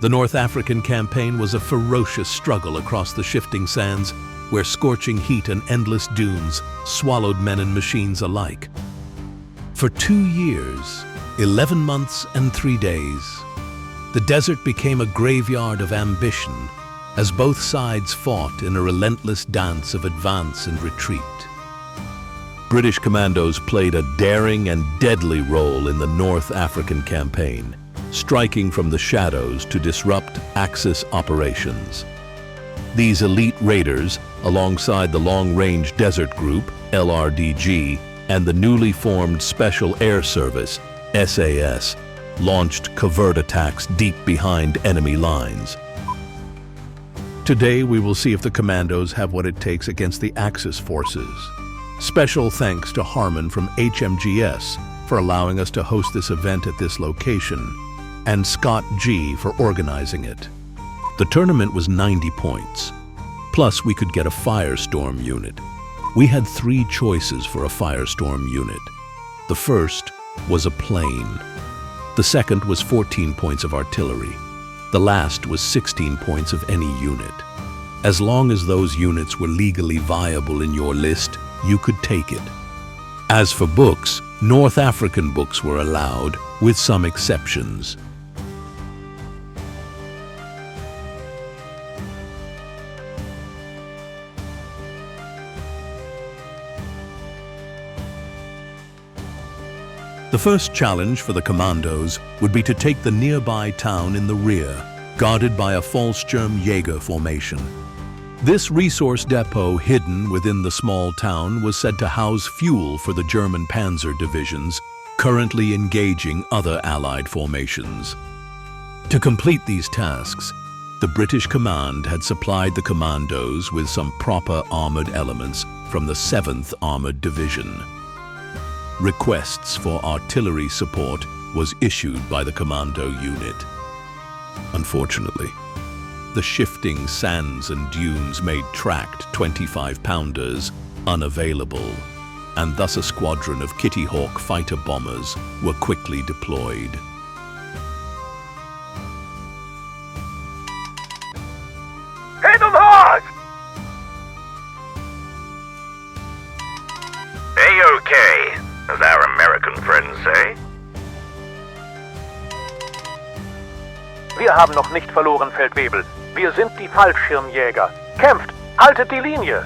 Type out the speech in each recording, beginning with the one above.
The North African campaign was a ferocious struggle across the shifting sands, where scorching heat and endless dunes swallowed men and machines alike. For 2 years, 11 months and 3 days, the desert became a graveyard of ambition as both sides fought in a relentless dance of advance and retreat. British commandos played a daring and deadly role in the North African campaign, striking from the shadows to disrupt Axis operations. These elite raiders, alongside the Long-Range Desert Group, LRDG, and the newly formed Special Air Service, SAS, launched covert attacks deep behind enemy lines. Today we will see if the commandos have what it takes against the Axis forces. Special thanks to Harmon from HMGS for allowing us to host this event at this location, and Scott G for organizing it. The tournament was 90 points. Plus, we could get a Firestorm unit. We had 3 choices for a Firestorm unit. The first was a plane. The second was 14 points of artillery. The last was 16 points of any unit. As long as those units were legally viable in your list, you could take it. As for books, North African books were allowed, with some exceptions. The first challenge for the commandos would be to take the nearby town in the rear, guarded by a Fallschirmjäger formation. This resource depot hidden within the small town was said to house fuel for the German panzer divisions, currently engaging other Allied formations. To complete these tasks, the British command had supplied the commandos with some proper armored elements from the 7th Armored Division. Requests for artillery support was issued by the commando unit. Unfortunately, the shifting sands and dunes made tracked 25-pounders unavailable, and thus a squadron of Kitty Hawk fighter bombers were quickly deployed. Hit 'em hard! A-OK, as our American friends say. Wir haben noch nicht verloren, Feldwebel. Wir sind die Fallschirmjäger. Kämpft! Haltet die Linie!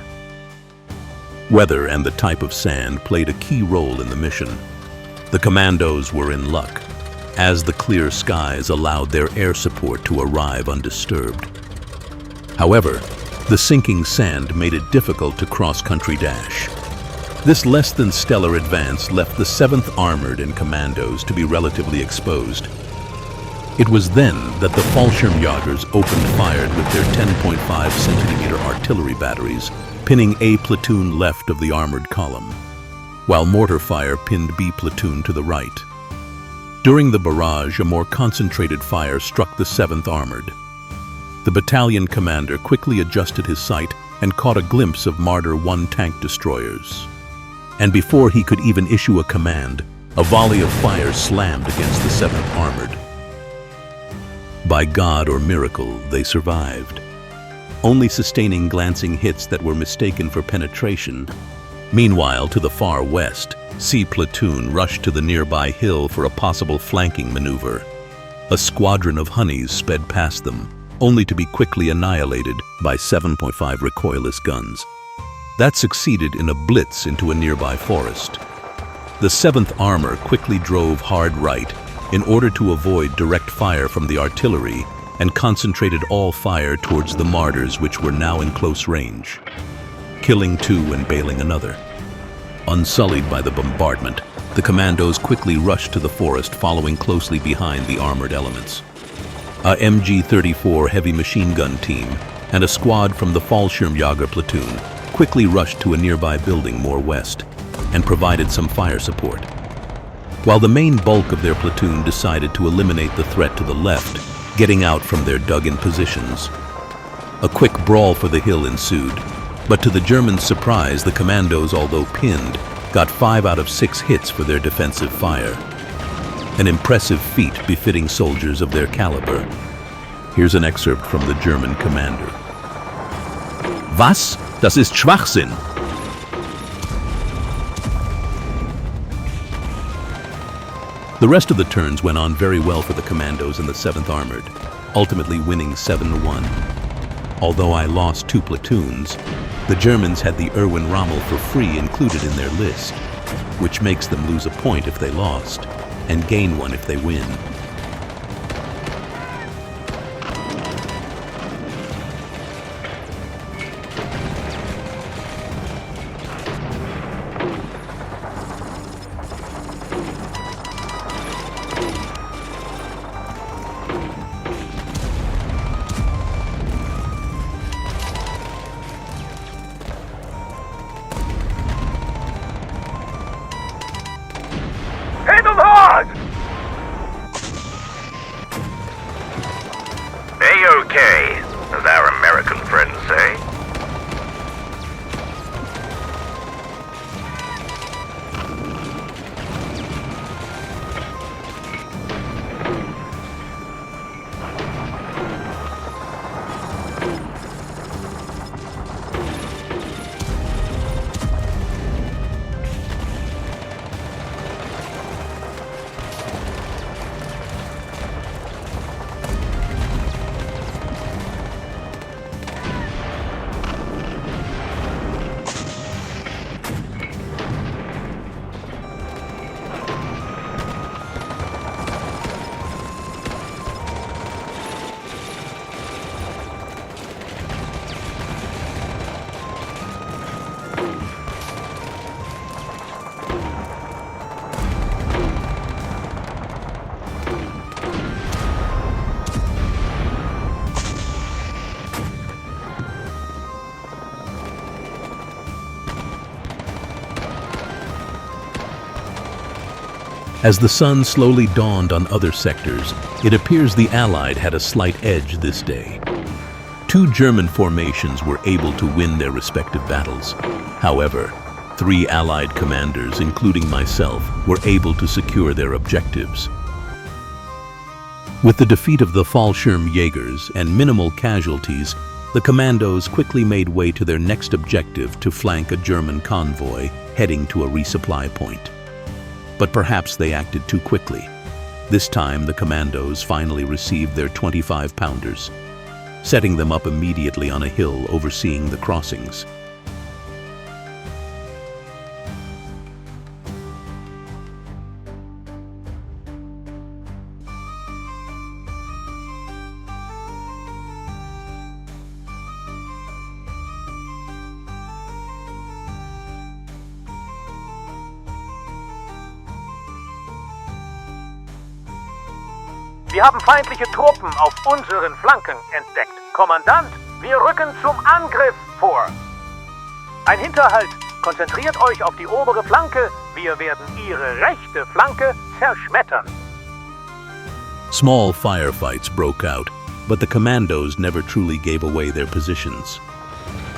Weather and the type of sand played a key role in the mission. The commandos were in luck, as the clear skies allowed their air support to arrive undisturbed. However, the sinking sand made it difficult to cross-country dash. This less than stellar advance left the 7th Armored and commandos to be relatively exposed. It was then that the Fallschirmjägers opened fire with their 10.5 centimeter artillery batteries, pinning A platoon left of the armored column, while mortar fire pinned B platoon to the right. During the barrage, a more concentrated fire struck the 7th Armored. The battalion commander quickly adjusted his sight and caught a glimpse of Marder 1 tank destroyers. And before he could even issue a command, a volley of fire slammed against the 7th Armored. By God or miracle, they survived, only sustaining glancing hits that were mistaken for penetration. Meanwhile, to the far west, C platoon rushed to the nearby hill for a possible flanking maneuver. A squadron of Honeys sped past them, only to be quickly annihilated by 7.5 recoilless guns. That succeeded in a blitz into a nearby forest. The 7th Armor quickly drove hard right in order to avoid direct fire from the artillery and concentrated all fire towards the Marders, which were now in close range, killing 2 and bailing another. Unsullied by the bombardment, the commandos quickly rushed to the forest, following closely behind the armored elements. A MG-34 heavy machine gun team and a squad from the Fallschirmjäger platoon quickly rushed to a nearby building more west and provided some fire support, while the main bulk of their platoon decided to eliminate the threat to the left, getting out from their dug-in positions. A quick brawl for the hill ensued, but to the Germans' surprise, the commandos, although pinned, got 5 out of 6 hits for their defensive fire. An impressive feat befitting soldiers of their caliber. Here's an excerpt from the German commander. Was? Das ist Schwachsinn! The rest of the turns went on very well for the commandos in the 7th Armored, ultimately winning 7-1. Although I lost 2 platoons, the Germans had the Erwin Rommel for free included in their list, which makes them lose a point if they lost, and gain one if they win. A-OK, as our American friends say. As the sun slowly dawned on other sectors, it appears the Allied had a slight edge this day. 2 German formations were able to win their respective battles. However, 3 Allied commanders, including myself, were able to secure their objectives. With the defeat of the Fallschirmjägers and minimal casualties, the commandos quickly made way to their next objective to flank a German convoy heading to a resupply point. But perhaps they acted too quickly. This time, the commandos finally received their 25-pounders, setting them up immediately on a hill overseeing the crossings. Wir haben feindliche Truppen auf unseren Flanken entdeckt. Kommandant, wir rücken zum Angriff vor. Ein Hinterhalt. Konzentriert euch auf die obere Flanke. Wir werden ihre rechte Flanke zerschmettern. Small firefights broke out, but the commandos never truly gave away their positions.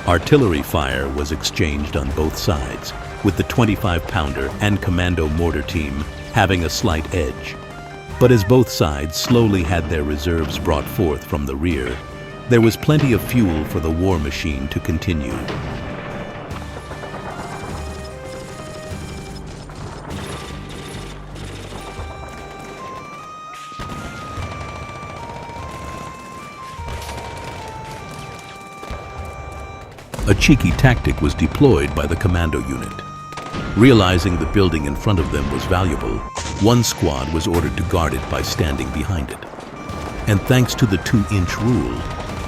Artillery fire was exchanged on both sides, with the 25-pounder and commando mortar team having a slight edge. But as both sides slowly had their reserves brought forth from the rear, there was plenty of fuel for the war machine to continue. A cheeky tactic was deployed by the commando unit. Realizing the building in front of them was valuable, one squad was ordered to guard it by standing behind it. And thanks to the 2-inch rule,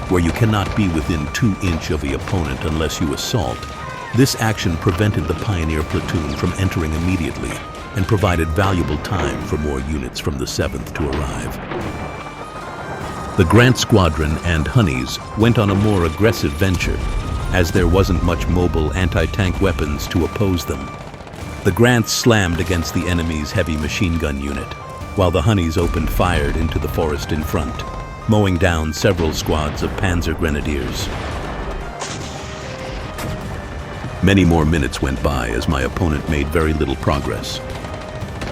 where you cannot be within 2 inches of the opponent unless you assault, this action prevented the pioneer platoon from entering immediately and provided valuable time for more units from the 7th to arrive. The Grant Squadron and Honeys went on a more aggressive venture, as there wasn't much mobile anti-tank weapons to oppose them. The Grants slammed against the enemy's heavy machine gun unit, while the Honeys opened fire into the forest in front, mowing down several squads of Panzer Grenadiers. Many more minutes went by as my opponent made very little progress.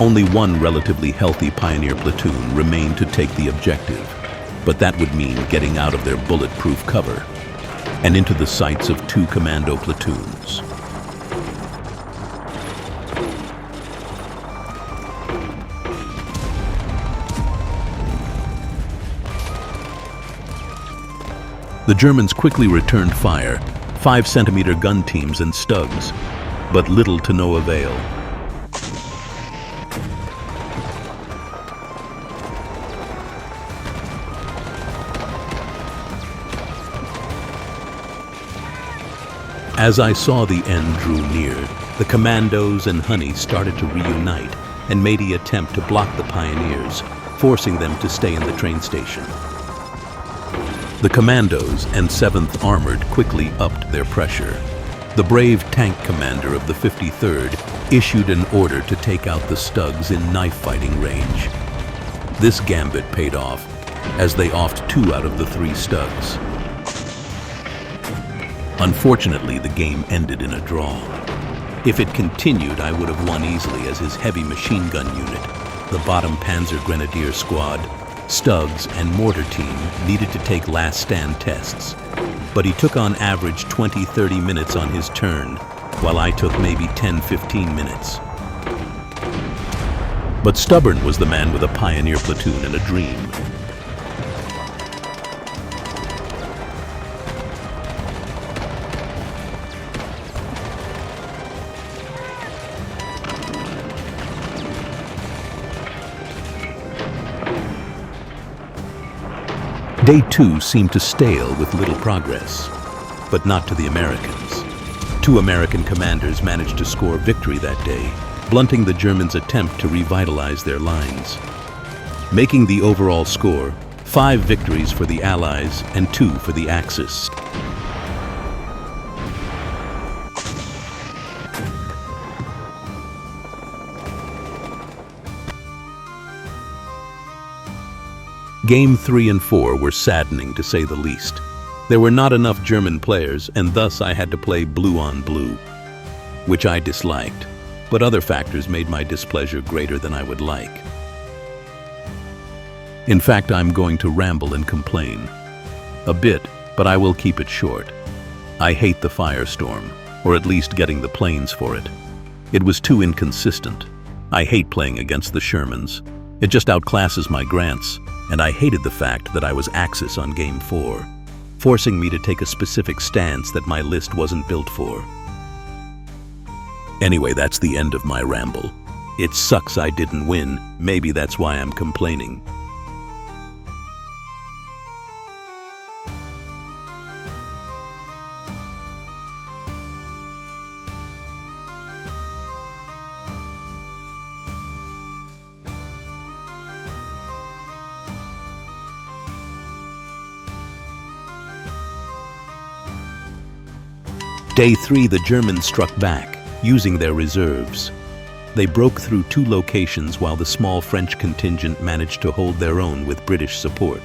Only one relatively healthy pioneer platoon remained to take the objective, but that would mean getting out of their bulletproof cover and into the sights of 2 commando platoons. The Germans quickly returned fire, 5-centimeter gun teams and Stugs, but little to no avail. As I saw the end drew near, the commandos and Honey started to reunite and made an attempt to block the pioneers, forcing them to stay in the train station. The commandos and 7th Armored quickly upped their pressure. The brave tank commander of the 53rd issued an order to take out the Stugs in knife-fighting range. This gambit paid off, as they offed 2 out of the 3 Stugs. Unfortunately, the game ended in a draw. If it continued, I would have won easily, as his heavy machine gun unit, the bottom Panzer Grenadier Squad, Stugs, and mortar team needed to take last stand tests. But he took on average 20-30 minutes on his turn, while I took maybe 10-15 minutes. But Stubborn was the man with a pioneer platoon and a dream. Day 2 seemed to stale with little progress, but not to the Americans. 2 American commanders managed to score victory that day, blunting the Germans' attempt to revitalize their lines. Making the overall score 5 victories for the Allies and 2 for the Axis. Game 3 and 4 were saddening, to say the least. There were not enough German players, and thus I had to play blue on blue, which I disliked, but other factors made my displeasure greater than I would like. In fact, I'm going to ramble and complain. A bit, but I will keep it short. I hate the Firestorm, or at least getting the planes for it. It was too inconsistent. I hate playing against the Shermans. It just outclasses my Grants, and I hated the fact that I was Axis on Game 4, forcing me to take a specific stance that my list wasn't built for. Anyway, that's the end of my ramble. It sucks I didn't win. Maybe that's why I'm complaining. Day 3, the Germans struck back, using their reserves. They broke through 2 locations while the small French contingent managed to hold their own with British support.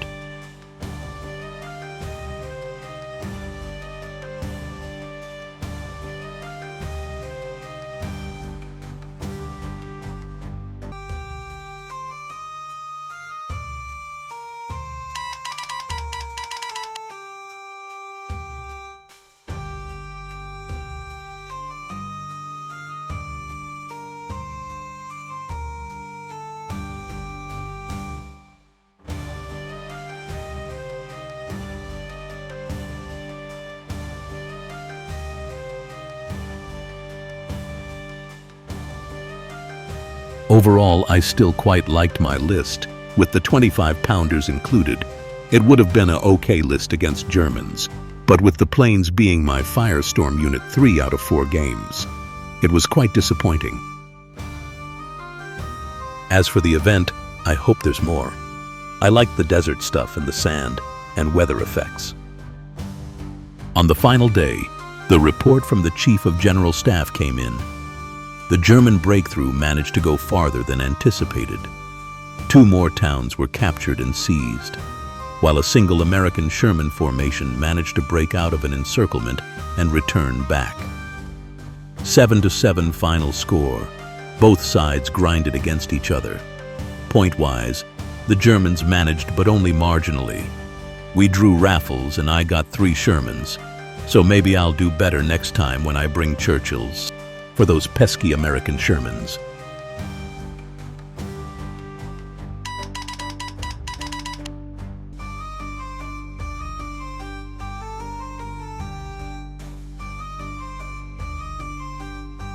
Overall, I still quite liked my list. With the 25-pounders included, it would have been an okay list against Germans, but with the planes being my Firestorm unit 3 out of 4 games, it was quite disappointing. As for the event, I hope there's more. I liked the desert stuff and the sand and weather effects. On the final day, the report from the Chief of General Staff came in. The German breakthrough managed to go farther than anticipated. 2 more towns were captured and seized, while a single American Sherman formation managed to break out of an encirclement and return back. 7-7 final score. Both sides grinded against each other. Point-wise, The Germans managed, but only marginally. We drew raffles and I got 3 Shermans. So maybe I'll do better next time when I bring Churchills for those pesky American Shermans.